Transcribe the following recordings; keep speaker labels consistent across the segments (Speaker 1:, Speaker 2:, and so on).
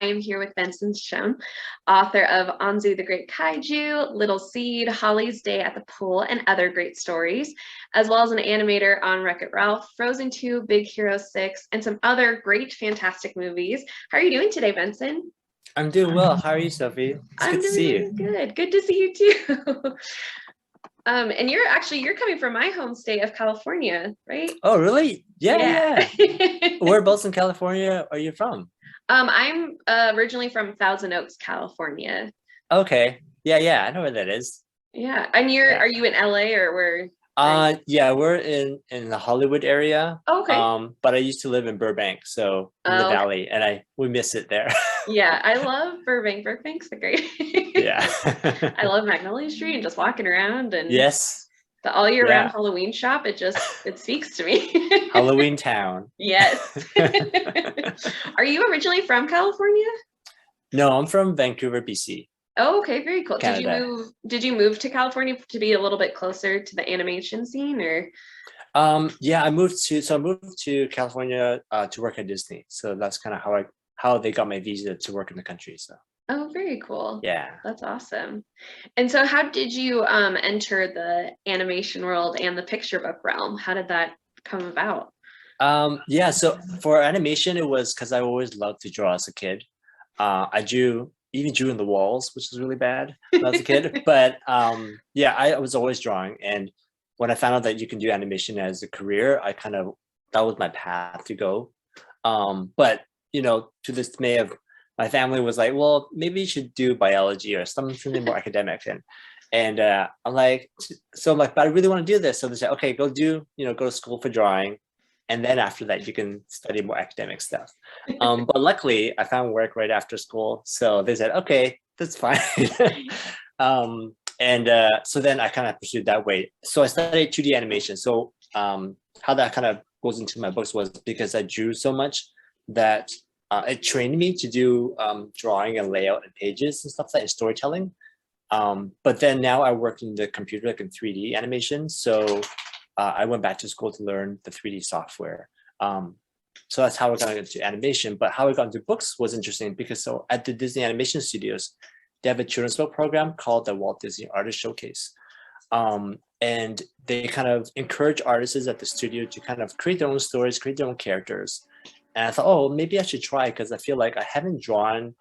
Speaker 1: I am here with Benson Shum, author of Anzu the Great Kaiju, Little Seed, Holly's Day at the Pool, and other great stories, as well as an animator on Wreck-It Ralph, Frozen 2, Big Hero 6, and some other great, fantastic movies. How are you doing today, Benson?
Speaker 2: I'm doing well. How are you, Sophie? It's
Speaker 1: I'm
Speaker 2: good to see
Speaker 1: doing
Speaker 2: you.
Speaker 1: good. Good to see you too. And you're coming from my home state of California, right?
Speaker 2: Oh, really? Yeah,
Speaker 1: Yeah.
Speaker 2: yeah. Whereabouts in California are you from?
Speaker 1: I'm originally from Thousand Oaks, California.
Speaker 2: Okay. Yeah, yeah. I know where that is.
Speaker 1: Yeah. And
Speaker 2: Yeah.
Speaker 1: are you in LA or where are you?
Speaker 2: Yeah, we're in the Hollywood area.
Speaker 1: Oh, okay.
Speaker 2: But I used to live in Burbank, so in the
Speaker 1: Oh, okay.
Speaker 2: valley, and we miss it there.
Speaker 1: Yeah, I love Burbank. Burbank's a great.
Speaker 2: Yeah.
Speaker 1: I love Magnolia Street and just walking around and
Speaker 2: Yes.
Speaker 1: the all year round
Speaker 2: Yeah.
Speaker 1: Halloween shop. It speaks to me.
Speaker 2: Halloween Town.
Speaker 1: Yes. Are you originally from California?
Speaker 2: No, I'm from Vancouver, BC,
Speaker 1: Oh, okay, very cool.
Speaker 2: Canada.
Speaker 1: Did you move to California to be a little bit closer to the animation scene or?
Speaker 2: Yeah, I moved to California to work at Disney. So that's kind of how they got my visa to work in the country. So
Speaker 1: Oh, very cool.
Speaker 2: yeah.
Speaker 1: That's awesome. And so how did you enter the animation world and the picture book realm? How did that come about?
Speaker 2: Yeah, so for animation, it was because I always loved to draw as a kid. I even drew in the walls, which was really bad when I was a kid. But yeah, I was always drawing. And when I found out that you can do animation as a career, that was my path to go. But to the dismay of my family was like, well, maybe you should do biology or something more academic. And I'm like, but I really want to do this. So they said, okay, go to school for drawing. And then after that, you can study more academic stuff. But luckily, I found work right after school. So they said, okay, that's fine. So then I kind of pursued that way. So I studied 2D animation. So how that kind of goes into my books was because I drew so much that it trained me to do drawing and layout and pages and stuff like that, and storytelling. But then now I work in the computer, like in 3D animation. So I went back to school to learn the 3D software. So that's how I got into animation. But how I got into books was interesting because so at the Disney Animation Studios, they have a children's book program called the Walt Disney Artist Showcase. And they kind of encourage artists at the studio to kind of create their own stories, create their own characters. And I thought, oh, maybe I should try because I feel like I haven't drawn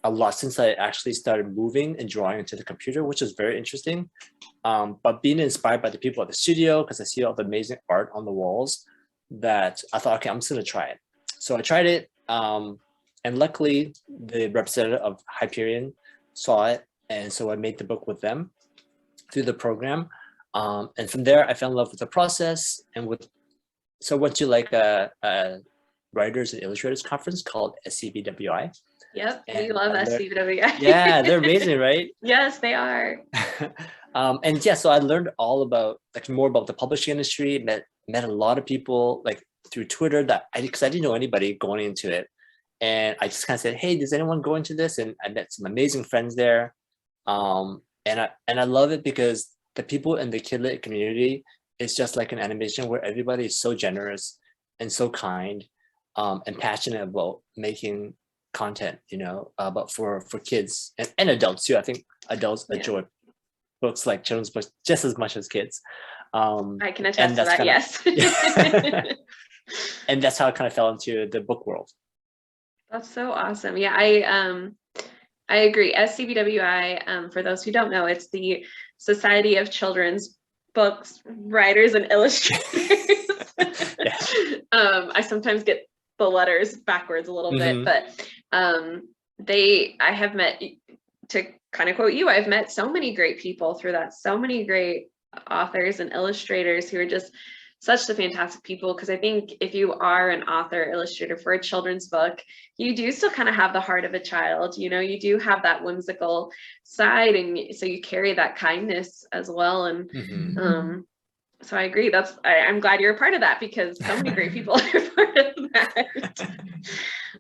Speaker 2: a lot since I actually started moving and drawing into the computer, which is very interesting. But being inspired by the people at the studio, because I see all the amazing art on the walls, that I thought, okay, I'm just gonna try it. So I tried it, and luckily the representative of Hyperion saw it, and so I made the book with them through the program. And from there, I fell in love with the process, so I went to like a writers and illustrators conference called SCBWI.
Speaker 1: Yep, we
Speaker 2: And
Speaker 1: love SCWI.
Speaker 2: yeah, they're amazing, right?
Speaker 1: Yes, they are.
Speaker 2: And yeah, so I learned all about more about the publishing industry, met a lot of people like through Twitter because I didn't know anybody going into it. And I just kind of said, hey, does anyone go into this? And I met some amazing friends there. And I love it because the people in the kidlit community is just like an animation where everybody is so generous and so kind, and passionate about making content, but for kids and adults too. I think adults enjoy books like children's books just as much as kids.
Speaker 1: I can attest to that, yes.
Speaker 2: And that's how I kind of fell into the book world.
Speaker 1: That's so awesome. Yeah, I agree. SCBWI, for those who don't know, it's the Society of Children's Books Writers and Illustrators.
Speaker 2: Yeah.
Speaker 1: I sometimes get the letters backwards a little bit, but I have met, to kind of quote you, I've met so many great people through that, so many great authors and illustrators who are just such the fantastic people. Because I think if you are an author illustrator for a children's book, you do still kind of have the heart of a child, you do have that whimsical side, and so you carry that kindness as well. And so I agree. I'm glad you're a part of that because so many great people are part of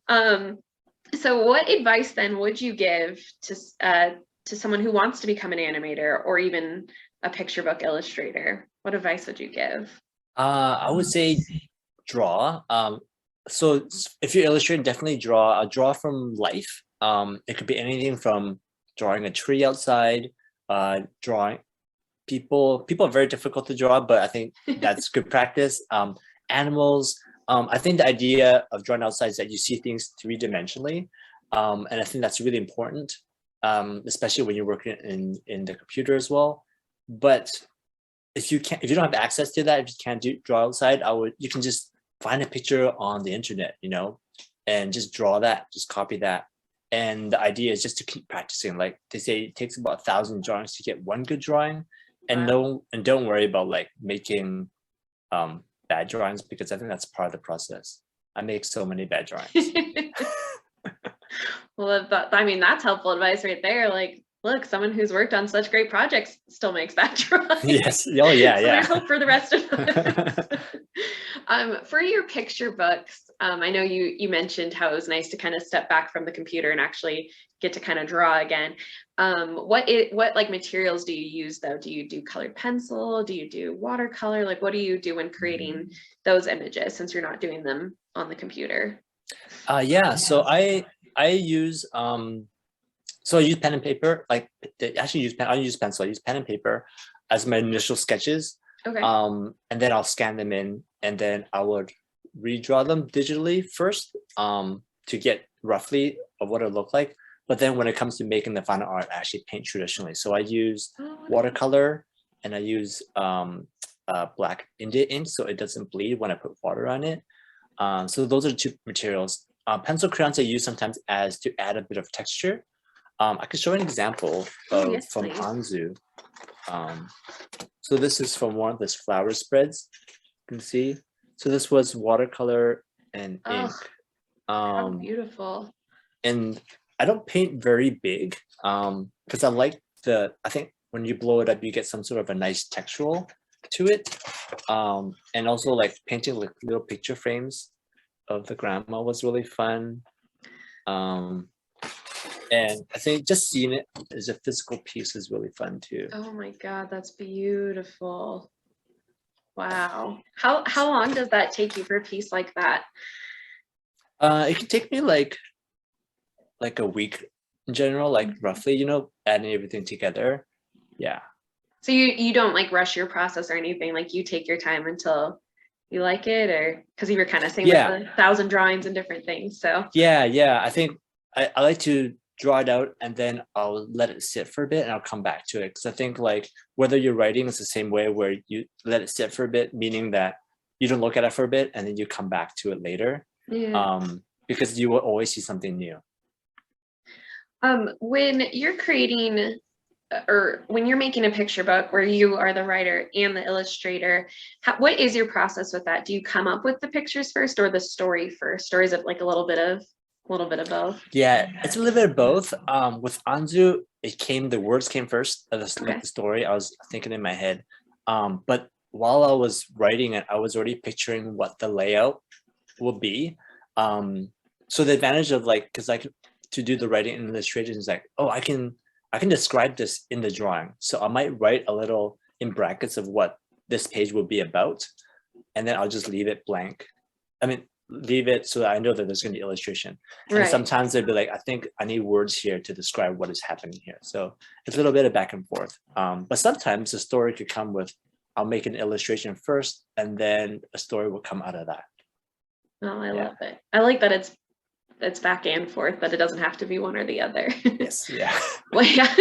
Speaker 1: that. So what advice then would you give to someone who wants to become an animator or even a picture book illustrator? What advice would you give?
Speaker 2: I would say draw. So if you're illustrating, definitely draw from life. It could be anything from drawing a tree outside, drawing people are very difficult to draw, but I think that's good practice. Animals. I think the idea of drawing outside is that you see things three-dimensionally, and I think that's really important, especially when you're working in the computer as well. But if you don't have access to that, if you can't draw outside, you can just find a picture on the internet, and just draw that, just copy that. And the idea is just to keep practicing. Like they say, it takes about 1,000 drawings to get one good drawing. And
Speaker 1: Wow.
Speaker 2: don't worry about like making bad drawings, because I think that's part of the process. I make so many bad drawings.
Speaker 1: Well, I mean, that's helpful advice right there. Like, look, someone who's worked on such great projects still makes bad drawings.
Speaker 2: Yes. Oh yeah,
Speaker 1: So
Speaker 2: yeah.
Speaker 1: there's hope for the rest of us. For your picture books, I know you mentioned how it was nice to kind of step back from the computer and actually get to kind of draw again. What like materials do you use though? Do you do colored pencil? Do you do watercolor? Like, what do you do when creating those images, since you're not doing them on the computer?
Speaker 2: Yeah. So I use so I use pen and paper. Like actually use pen. I use pencil. I use pen and paper as my initial sketches.
Speaker 1: Okay.
Speaker 2: And then I'll scan them in, and then I would redraw them digitally first, to get roughly of what it looked like. But then when it comes to making the final art, I actually paint traditionally. So I use watercolor, and I use black India ink, so it doesn't bleed when I put water on it. So those are the two materials. Pencil crayons I use sometimes as to add a bit of texture. I could show an example
Speaker 1: Yes,
Speaker 2: from
Speaker 1: please.
Speaker 2: Anzu. So this is from one of those flower spreads. You can see. So this was watercolor and ink.
Speaker 1: How beautiful.
Speaker 2: And I don't paint very big, because I think when you blow it up, you get some sort of a nice textural to it. And also like painting like little picture frames of the grandma was really fun. And I think just seeing it as a physical piece is really fun too.
Speaker 1: Oh my God, that's beautiful. Wow. How long does that take you for a piece like that?
Speaker 2: It can take me like a week in general, like roughly, adding everything together. Yeah.
Speaker 1: So you don't like rush your process or anything, like you take your time until you like it, or because you were kind of saying like the 1,000 drawings and different things. So
Speaker 2: yeah. I think I like to draw it out, and then I'll let it sit for a bit, and I'll come back to it. Because I think like whether you're writing is the same way, where you let it sit for a bit, meaning that you don't look at it for a bit and then you come back to it later.
Speaker 1: yeah.
Speaker 2: Because you will always see something new.
Speaker 1: When you're creating or when you're making a picture book where you are the writer and the illustrator, what is your process with that? Do you come up with the pictures first or the story first, or is it like a little bit of both?
Speaker 2: Yeah, it's a little bit of both. With Anzu, the words came first, the story. I was thinking in my head. But while I was writing it, I was already picturing what the layout will be. So the advantage of because to do the writing and illustration is like, oh, I can describe this in the drawing. So I might write a little in brackets of what this page will be about, and then I'll just leave it blank. I mean, leave it so that I know that there's going to be illustration. And sometimes they'd be like, I think I need words here to describe what is happening here. So it's a little bit of back and forth. But sometimes the story could come with, I'll make an illustration first, and then a story will come out of that.
Speaker 1: Oh, I love it. I like that it's back and forth, that it doesn't have to be one or the other.
Speaker 2: Yes, yeah.
Speaker 1: Well, yeah.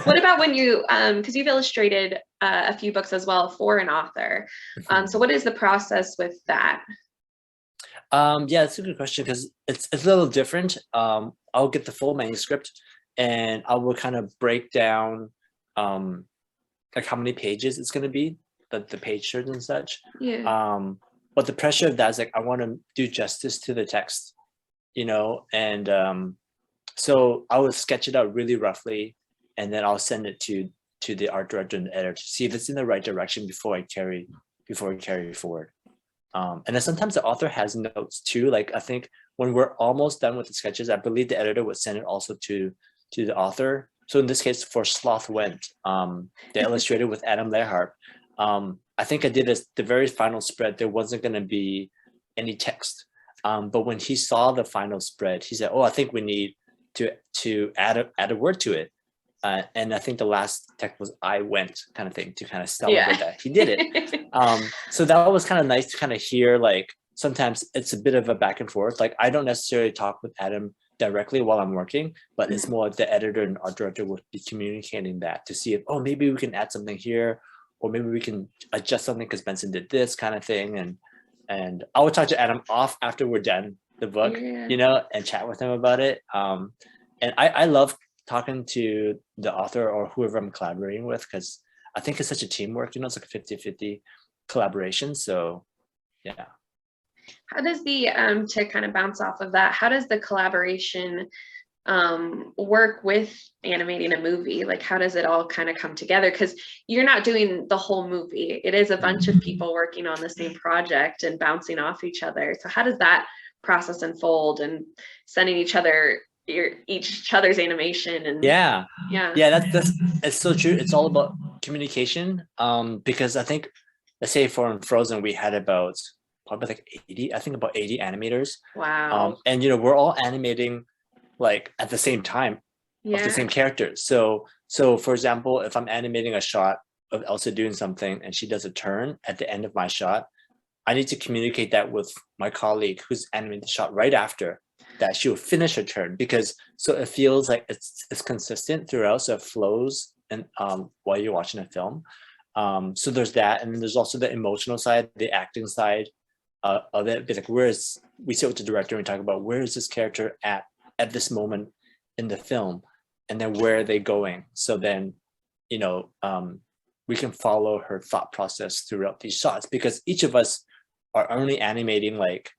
Speaker 1: What about when you, because you've illustrated a few books as well for an author. So what is the process with that?
Speaker 2: Yeah, it's a good question, because it's a little different. I'll get the full manuscript, and I will kind of break down like how many pages it's going to be, the page turns and such.
Speaker 1: Yeah.
Speaker 2: But the pressure of that is like, I want to do justice to the text, and so I would sketch it out really roughly, and then I'll send it to the art director and the editor to see if it's in the right direction before I carry forward. And then sometimes the author has notes too. Like I think when we're almost done with the sketches, I believe the editor would send it also to the author. So in this case, for Sloth Went, the illustrator with Adam Lehrhardt, I think I did the very final spread. There wasn't going to be any text, But when he saw the final spread, he said, "Oh, I think we need to add a word to it." And I think the last text was "I went" kind of thing to kind of celebrate that he did it. So that was kind of nice to kind of hear. Like sometimes it's a bit of a back and forth. Like I don't necessarily talk with Adam directly while I'm working, but it's more like the editor and art director will be communicating that to see if, oh, maybe we can add something here, or maybe we can adjust something because Benson did this kind of thing. And I would talk to Adam off after we're done the book, you know, and chat with him about it. And I love talking to the author or whoever I'm collaborating with, because I think it's such a teamwork, you know, it's like a 50-50 collaboration. So yeah.
Speaker 1: How does the to kind of bounce off of that, how does the collaboration work with animating a movie? Like how does it all kind of come together? Because you're not doing the whole movie. It is a bunch of people working on the same project and bouncing off each other. So how does that process unfold, and sending each other's animation? And
Speaker 2: yeah that's it's so true. It's all about communication, because I think, let's say for Frozen we had about probably like 80, I think about 80 animators.
Speaker 1: Wow.
Speaker 2: And you know, we're all animating like at the same time of the same characters. So for example, if I'm animating a shot of Elsa doing something and she does a turn at the end of my shot, I need to communicate that with my colleague who's animating the shot right after, that she will finish her turn, because so it feels like it's consistent throughout, so it flows and while you're watching a film. So there's that, and then there's also the emotional side, the acting side of it. Like we sit with the director and we talk about where is this character at this moment in the film, and then where are they going, so then you know we can follow her thought process throughout these shots, because each of us are only animating like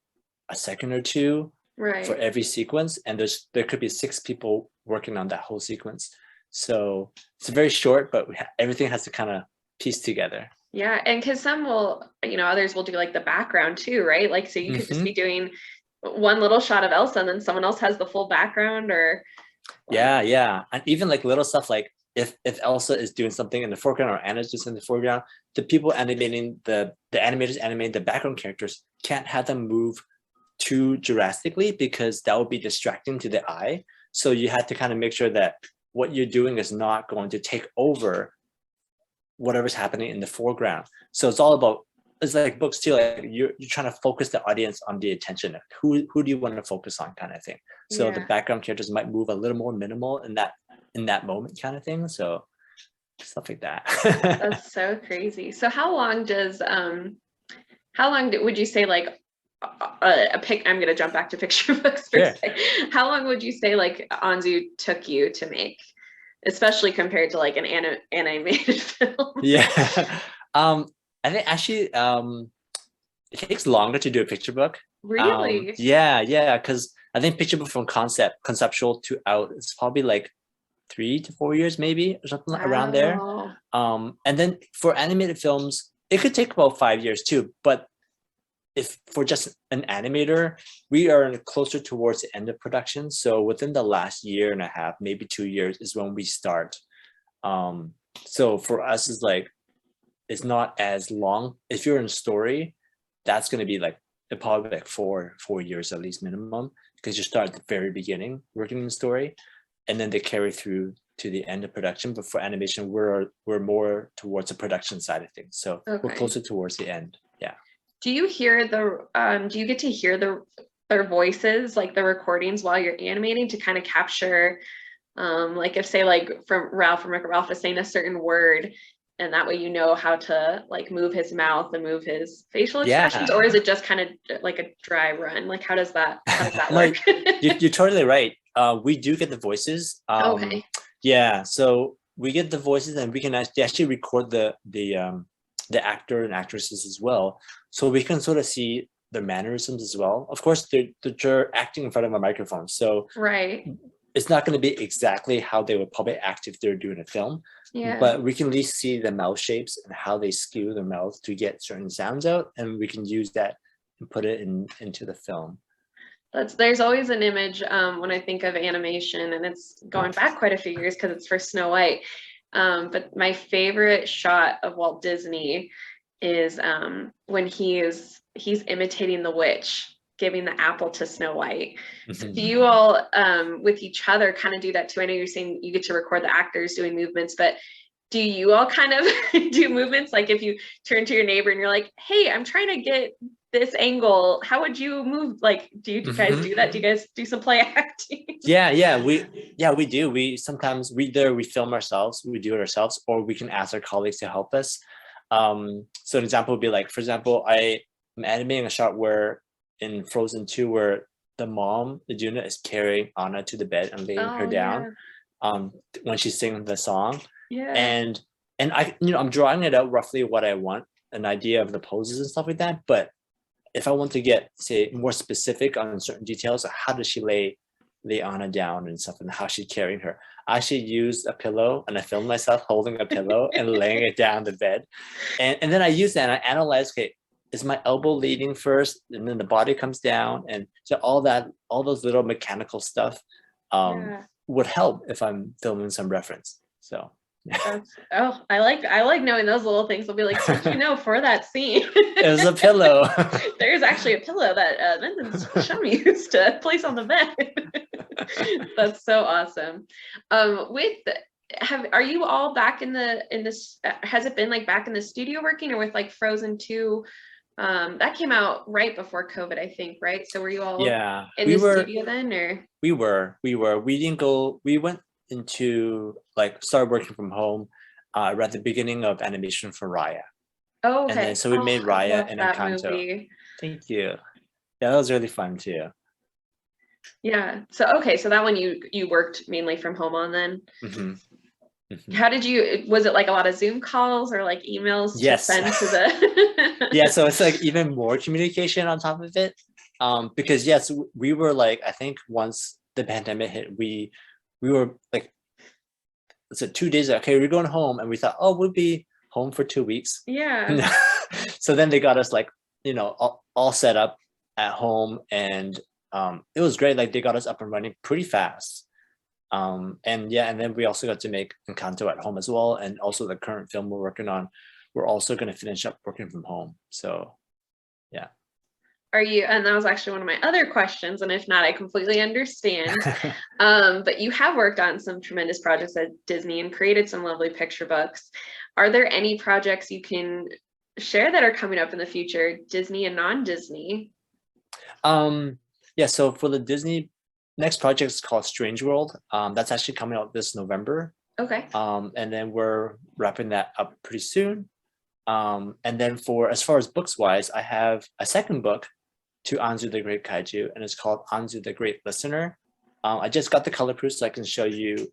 Speaker 2: a second or two for every sequence, and there could be 6 people working on that whole sequence. So it's very short, but everything has to kind of piece together.
Speaker 1: Yeah, and because some will, you know, others will do like the background too, right? Like, so you could just be doing one little shot of Elsa and then someone else has the full background, or
Speaker 2: yeah. And even like little stuff like if Elsa is doing something in the foreground or Anna's just in the foreground, the people animating the animators animating the background characters can't have them move too drastically, because that would be distracting to the eye. So you have to kind of make sure that what you're doing is not going to take over whatever's happening in the foreground. So it's all about, it's like books too, like you're trying to focus the audience on the attention. Who do you want to focus on, kind of thing. So the background characters might move a little more minimal in that moment, kind of thing. So stuff like that.
Speaker 1: That's so crazy. So how long would you say, like I'm gonna jump back to picture books for a second. How long would you say like Anzu took you to make, especially compared to like an animated film?
Speaker 2: I think actually it takes longer to do a picture book.
Speaker 1: Really?
Speaker 2: Because I think picture book from conceptual to out, it's probably like 3 to 4 years maybe, or something around there. And then for animated films it could take about 5 years too, but if for just an animator, we are closer towards the end of production. So within the last year and a half, maybe 2 years is when we start. So for us, it's like, it's not as long. If you're in story, that's going to be like probably like 4 years at least minimum, because you start at the very beginning working in story, and then they carry through to the end of production. But for animation, we're more towards the production side of things. So we're closer towards the end. Yeah.
Speaker 1: Do you hear do you get to hear their voices, like the recordings while you're animating, to kind of capture, like if say like from Wreck-It Ralph is saying a certain word, and that way you know how to like move his mouth and move his facial expressions, or is it just kind of like a dry run? Like how does that work?
Speaker 2: You're totally right. We do get the voices. Yeah, so we get the voices, and we can actually record the actor and actresses as well, so we can sort of see their mannerisms as well. Of course, they're acting in front of a microphone, so it's not going to be exactly how they would probably act if they're doing a film, but we can at least see the mouth shapes and how they skew their mouth to get certain sounds out, and we can use that and put it into the film.
Speaker 1: There's always an image when I think of animation, and it's going back quite a few years because it's for Snow White. But my favorite shot of Walt Disney is when he's imitating the witch, giving the apple to Snow White. So do
Speaker 2: Mhm.
Speaker 1: you all with each other kind of do that too? I know you're saying you get to record the actors doing movements, but do you all kind of do movements? Like if you turn to your neighbor and you're like, hey, I'm trying to get this angle, how would you move? Like, do you guys do that? Do you guys do some play acting?
Speaker 2: Yeah, we do. We sometimes either we film ourselves, we do it ourselves, or we can ask our colleagues to help us. So an example would be like, for example, I'm animating a shot where in Frozen 2 where the mom, the Juna, is carrying Anna to the bed and laying her
Speaker 1: Oh
Speaker 2: down
Speaker 1: yeah.
Speaker 2: when she's singing the song.
Speaker 1: Yeah.
Speaker 2: And I, I'm drawing it out roughly what I want, an idea of the poses and stuff like that. But if I want to get, say, more specific on certain details, how does she lay Anna down and stuff, and how she's carrying her, I actually used a pillow and I filmed myself holding a pillow and laying it down the bed. And then I use that and I analyze, okay, is my elbow leading first and then the body comes down? And so all those little mechanical stuff
Speaker 1: Yeah.
Speaker 2: would help if I'm filming some reference. So
Speaker 1: I like knowing those little things. I'll be like, so you know, for that scene,
Speaker 2: it was a pillow.
Speaker 1: there's actually a pillow that Benson Shum used to place on the bed. That's so awesome. Are you all back in this? Has it been like back in the studio working, or with like Frozen 2? That came out right before COVID, I think, right? So were you all
Speaker 2: Yeah,
Speaker 1: in the studio then, or?
Speaker 2: we didn't go, we went into like started working from home right at the beginning of animation for Raya.
Speaker 1: Oh,
Speaker 2: And then
Speaker 1: okay.
Speaker 2: so we made
Speaker 1: I
Speaker 2: Raya
Speaker 1: love
Speaker 2: and
Speaker 1: that
Speaker 2: Encanto.
Speaker 1: movie.
Speaker 2: Thank you. Yeah, that was really fun too.
Speaker 1: Yeah. So okay, so that one you worked mainly from home on then.
Speaker 2: Mhm, mhm.
Speaker 1: How did you, was it like a lot of Zoom calls or like emails to
Speaker 2: Yes.
Speaker 1: send to the
Speaker 2: Yeah, so it's like even more communication on top of it. Because yes, we were like, I think once the pandemic hit, we were like, it's 2 days ago, okay, we're going home, and we thought, oh, we'll be home for 2 weeks.
Speaker 1: Yeah.
Speaker 2: So then they got us like, all set up at home, and it was great. Like they got us up and running pretty fast. And yeah, and then we also got to make Encanto at home as well, and also the current film we're working on, we're also going to finish up working from home. So yeah.
Speaker 1: And that was actually one of my other questions, and if not, I completely understand. But you have worked on some tremendous projects at Disney and created some lovely picture books. Are there any projects you can share that are coming up in the future, Disney and non-Disney?
Speaker 2: Yeah, so for the Disney next project is called Strange World. That's actually coming out this November.
Speaker 1: Okay.
Speaker 2: And then we're wrapping that up pretty soon. And then for as far as books wise, I have a second book to Anzu the Great Kaiju, and it's called Anzu the Great Listener. I just got the color proof so I can show you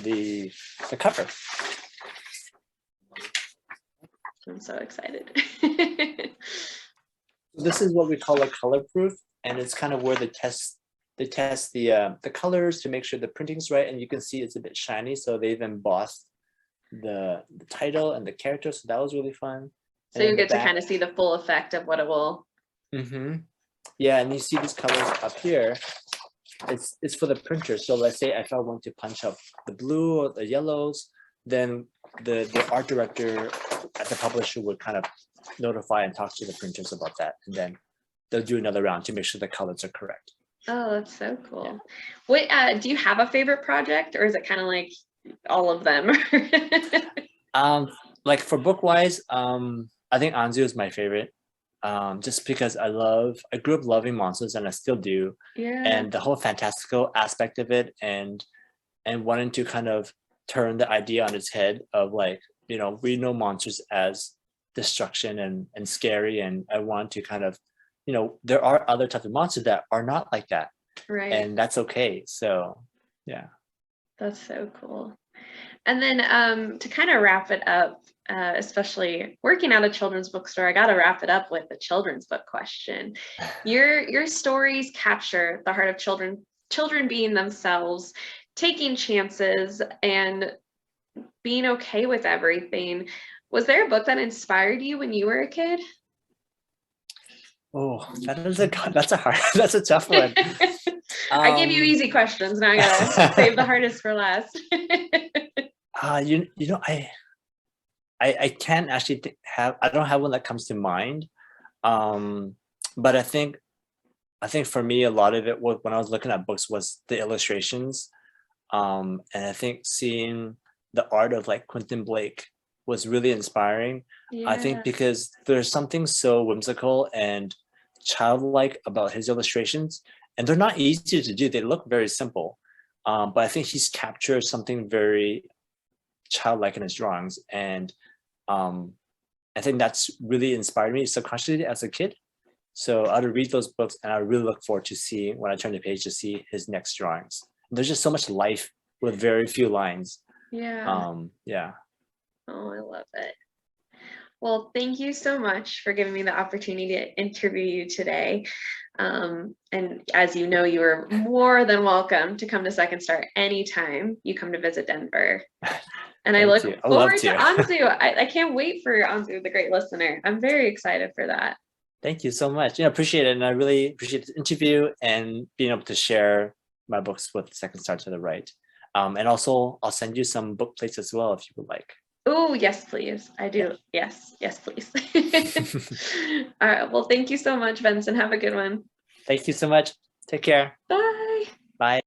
Speaker 2: the cover.
Speaker 1: I'm so excited.
Speaker 2: This is what we call a color proof, and it's kind of where they test the colors to make sure the printing's right, and you can see it's a bit shiny, so they've embossed the title and the character, so that was really fun.
Speaker 1: So you get to kind of see the full effect of what it will.
Speaker 2: Yeah, and you see these colors up here. It's for the printer. So let's say if I want to punch up the blue or the yellows, then the art director at the publisher would kind of notify and talk to the printers about that, and then they'll do another round to make sure the colors are correct.
Speaker 1: Oh, that's so cool. Yeah. Do you have a favorite project, or is it kind of like all of them?
Speaker 2: Like for book wise, I think Anzu is my favorite. Just because I grew up loving monsters, and I still do.
Speaker 1: Yeah.
Speaker 2: And the whole fantastical aspect of it, and wanting to kind of turn the idea on its head of like, we know monsters as destruction and scary, and I want to kind of, there are other types of monsters that are not like that.
Speaker 1: Right.
Speaker 2: And that's okay. So yeah.
Speaker 1: That's so cool. And then to kind of wrap it up, especially working at a children's bookstore, I got to wrap it up with a children's book question. Your stories capture the heart of children being themselves, taking chances, and being okay with everything. Was there a book that inspired you when you were a kid?
Speaker 2: Oh, that's a tough one.
Speaker 1: I gave you easy questions. Now I gotta save the hardest for last.
Speaker 2: I can't actually I don't have one that comes to mind. But I think I think for me, a lot of it was when I was looking at books was the illustrations. And I think seeing the art of like Quentin Blake was really inspiring. I
Speaker 1: Yeah.
Speaker 2: think because there's something so whimsical and childlike about his illustrations, and they're not easy to do. They look very simple, but I think he's captured something very childlike in his drawings, and um, I think that's really inspired me subconsciously as a kid. So I would read those books, and I really look forward to seeing when I turn the page to see his next drawings. There's just so much life with very few lines.
Speaker 1: Yeah.
Speaker 2: Yeah.
Speaker 1: Oh, I love it. Well, thank you so much for giving me the opportunity to interview you today. And as you know, you are more than welcome to come to Second Star anytime you come to visit Denver. And I
Speaker 2: Thank
Speaker 1: look
Speaker 2: you. I love
Speaker 1: forward to
Speaker 2: to.
Speaker 1: Anzu. I can't wait for Anzu, the great listener. I'm very excited for that.
Speaker 2: Thank you so much. Yeah, appreciate it. And I really appreciate this interview and being able to share my books with Second Star to the Right. And also, I'll send you some book plates as well if you would like.
Speaker 1: Oh, yes, please. I do. Yes, yes, please. All right. Well, thank you so much, Benson. Have a good one.
Speaker 2: Thank you so much. Take care.
Speaker 1: Bye.
Speaker 2: Bye.